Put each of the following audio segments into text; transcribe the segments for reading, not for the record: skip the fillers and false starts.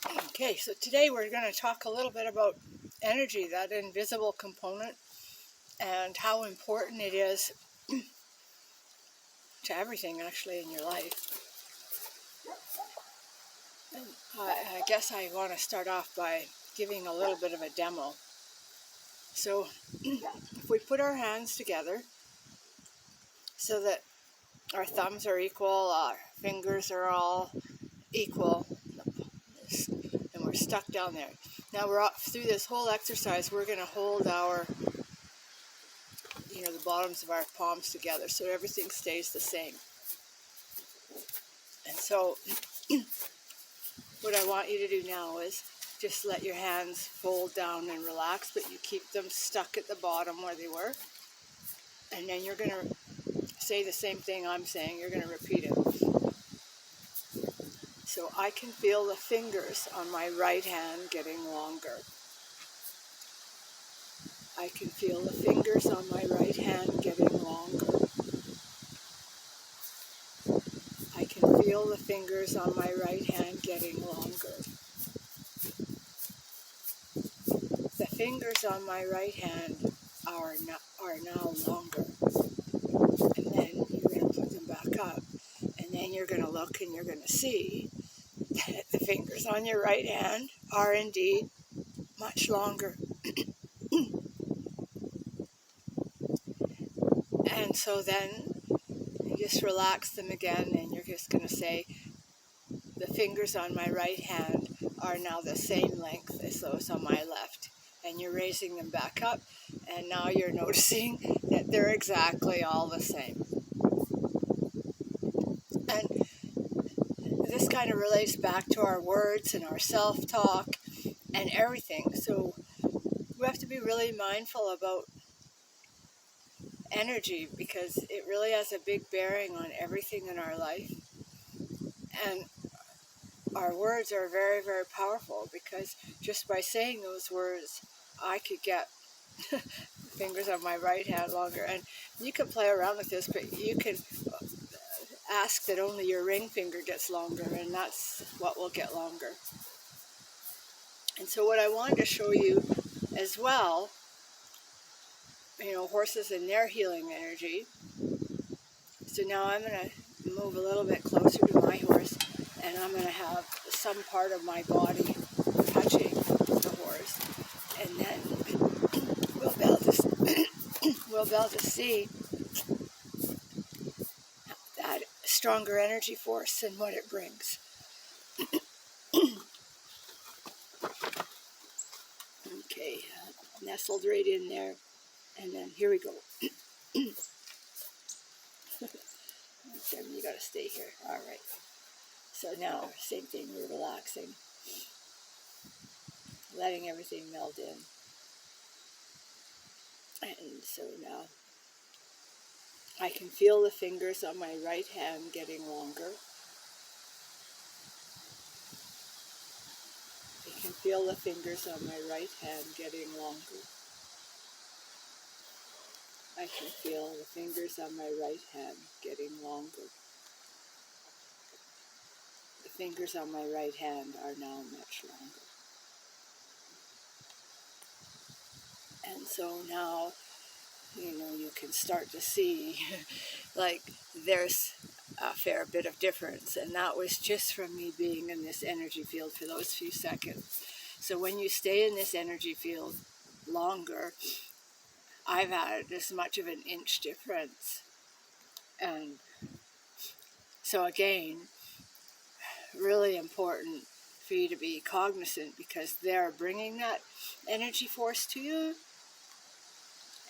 Okay, so today we're going to talk a little bit about energy, that invisible component, and how important it is to everything actually in your life. And I guess I want to start off by giving a little bit of a demo. So if we put our hands together so that our thumbs are equal, our fingers are all equal, and we're stuck down there. Now we're up through this whole exercise, we're going to hold the bottoms of our palms together so everything stays the same. And so what I want you to do now is just let your hands fold down and relax, but you keep them stuck at the bottom where they were. And then you're going to say the same thing I'm saying. You're going to repeat it. So I can feel the fingers on my right hand getting longer. I can feel the fingers on my right hand getting longer. I can feel the fingers on my right hand getting longer. The fingers on my right hand are now longer. And then you're going to put them back up. And then you're going to look and you're going to see that the fingers on your right hand are indeed much longer. And so then you just relax them again, and you're just going to say, the fingers on my right hand are now the same length as those on my left. And you're raising them back up, and now you're noticing that they're exactly all the same. And this kind of relates back to our words and our self-talk and everything. So we have to be really mindful about energy, because it really has a big bearing on everything in our life. And our words are very, very powerful, because just by saying those words, I could get fingers on my right hand longer. And you can play around with this, but you can ask that only your ring finger gets longer, and that's what will get longer. And so what I wanted to show you as well, horses and their healing energy. So now I'm going to move a little bit closer to my horse, and I'm going to have some part of my body touching the horse. And then we'll be able to see that stronger energy force and what it brings. Okay, nestled right in there. And then here we go. Kevin, you got to stay here. All right. So now, same thing, we're relaxing, letting everything meld in. And so now, I can feel the fingers on my right hand getting longer. I can feel the fingers on my right hand getting longer. I can feel the fingers on my right hand getting longer. The fingers on my right hand are now much longer. And so now, you can start to see like there's a fair bit of difference. And that was just from me being in this energy field for those few seconds. So when you stay in this energy field longer, I've had as much of an inch difference. And so again, really important for you to be cognizant, because they're bringing that energy force to you.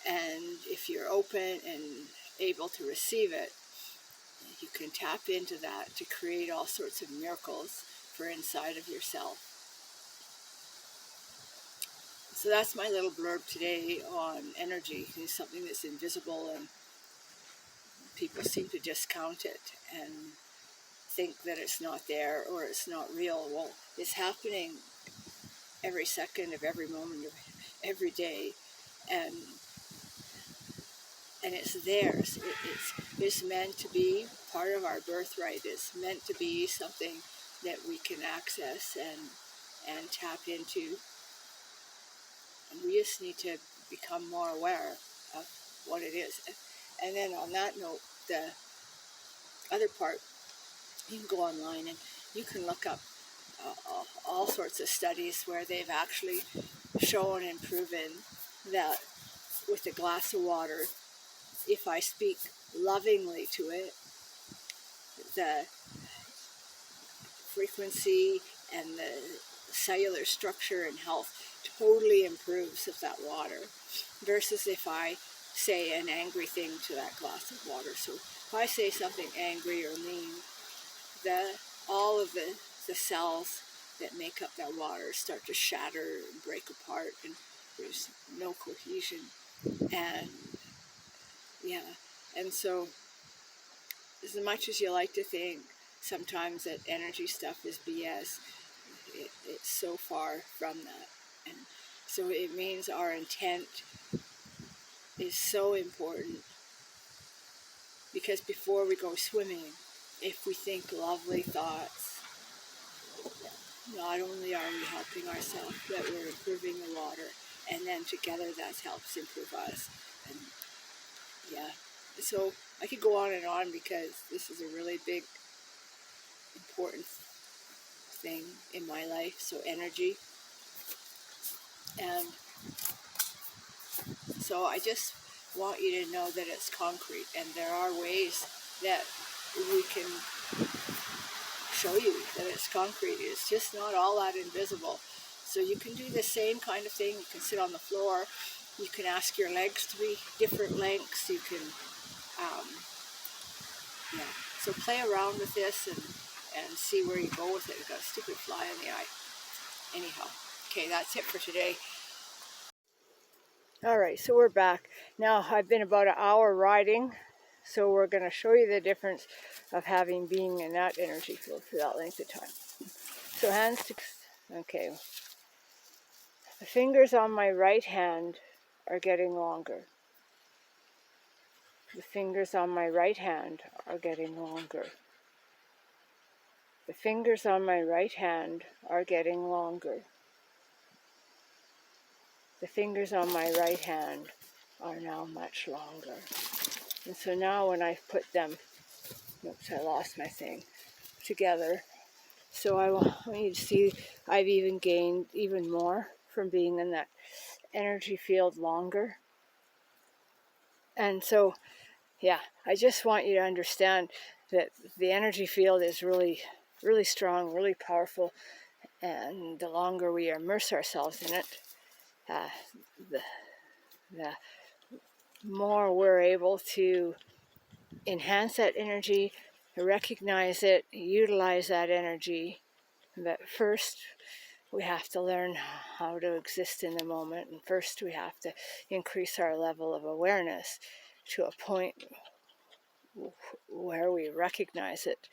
And if you're open and able to receive it, you can tap into that to create all sorts of miracles for inside of yourself. So that's my little blurb today on energy. It's something that's invisible, and people seem to discount it and think that it's not there or it's not real. Well, it's happening every second of every moment of every day, and it's theirs. It's meant to be part of our birthright. It's meant to be something that we can access, and and tap into. And we just need to become more aware of what it is. And then on that note, the other part, you can go online and you can look up all sorts of studies where they've actually shown and proven that with a glass of water, if I speak lovingly to it, the frequency and the cellular structure and health totally improves of that water, versus if I say an angry thing to that glass of water. So if I say something angry or mean, all of the cells that make up that water start to shatter and break apart, and there's no cohesion. And yeah, and so as much as you like to think sometimes that energy stuff is BS, it's so far from that. And so it means our intent is so important, because before we go swimming, if we think lovely thoughts, not only are we helping ourselves, but we're improving the water, and then together that helps improve us. And yeah, so I could go on and on, because this is a really big, important thing in my life. So energy. And so I just want you to know that it's concrete, and there are ways that we can show you that it's concrete. It's just not all that invisible. So you can do the same kind of thing. You can sit on the floor. You can ask your legs to be different lengths. You can, yeah. So play around with this and see where you go with it. I've got a stupid fly in the eye. Anyhow, okay, that's it for today. All right, so we're back. Now, I've been about an hour riding, so we're going to show you the difference of being in that energy field for that length of time. So hands to, okay. The fingers on my right hand are getting longer. The fingers on my right hand are getting longer. The fingers on my right hand are getting longer. The fingers on my right hand are now much longer. And so now when I put them, oops, I lost my thing, together. So I want you to see I've even gained even more from being in that energy field longer. And so, yeah, I just want you to understand that the energy field is really, really strong, really powerful. And the longer we immerse ourselves in it, the more we're able to enhance that energy, recognize it, utilize that energy. But first, we have to learn how to exist in the moment. And first, we have to increase our level of awareness to a point where we recognize it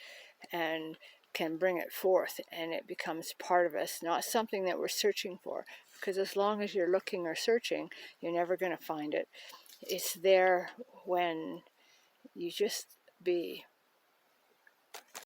and can bring it forth, and it becomes part of us, not something that we're searching for. Because as long as you're looking or searching, you're never going to find it. It's there when you just be.